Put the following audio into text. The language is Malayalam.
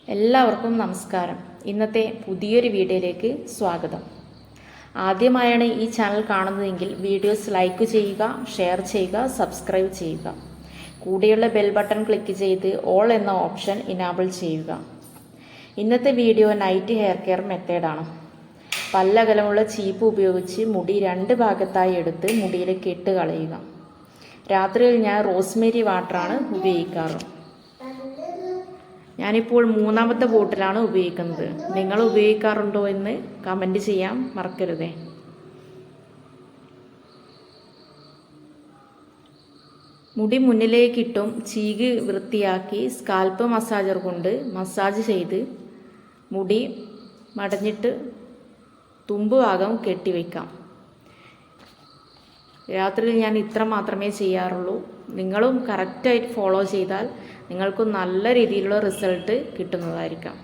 എല്ലാവർക്കും നമസ്കാരം. ഇന്നത്തെ പുതിയൊരു വീഡിയോയിലേക്ക് സ്വാഗതം. ആദ്യമായാണ് ഈ ചാനൽ കാണുന്നതെങ്കിൽ വീഡിയോസ് ലൈക്ക് ചെയ്യുക, ഷെയർ ചെയ്യുക, സബ്സ്ക്രൈബ് ചെയ്യുക. കൂടെയുള്ള ബെൽ ബട്ടൺ ക്ലിക്ക് ചെയ്ത് ഓൾ എന്ന ഓപ്ഷൻ ഇനാബിൾ ചെയ്യുക. ഇന്നത്തെ വീഡിയോ നൈറ്റ് ഹെയർ കെയർ മെത്തേഡാണ്. പല്ലകലമുള്ള ചീപ്പ് ഉപയോഗിച്ച് മുടി 2 ഭാഗത്തായി എടുത്ത് മുടിയിൽ കെട്ട് കളയുക. രാത്രിയിൽ ഞാൻ റോസ്മേരി വാട്ടറാണ് ഉപയോഗിക്കാറ്. ഞാനിപ്പോൾ 3ാമത്തെ ബോട്ടിലാണ് ഉപയോഗിക്കുന്നത്. നിങ്ങൾ ഉപയോഗിക്കാറുണ്ടോ എന്ന് കമൻറ്റ് ചെയ്യാൻ മറക്കരുതേ. മുടി മുന്നിലേക്കിട്ടും ചീകി വൃത്തിയാക്കി സ്കാൽപ്പ് മസാജർ കൊണ്ട് മസാജ് ചെയ്ത് മുടി മടഞ്ഞിട്ട് തുമ്പ് ഭാഗം കെട്ടിവെക്കാം. രാത്രിയിൽ ഞാൻ ഇത്ര മാത്രമേ ചെയ്യാറുള്ളൂ. നിങ്ങളും കറക്റ്റായിട്ട് ഫോളോ ചെയ്താൽ നിങ്ങൾക്കും നല്ല രീതിയിലുള്ള റിസൾട്ട് കിട്ടുന്നതായിരിക്കാം.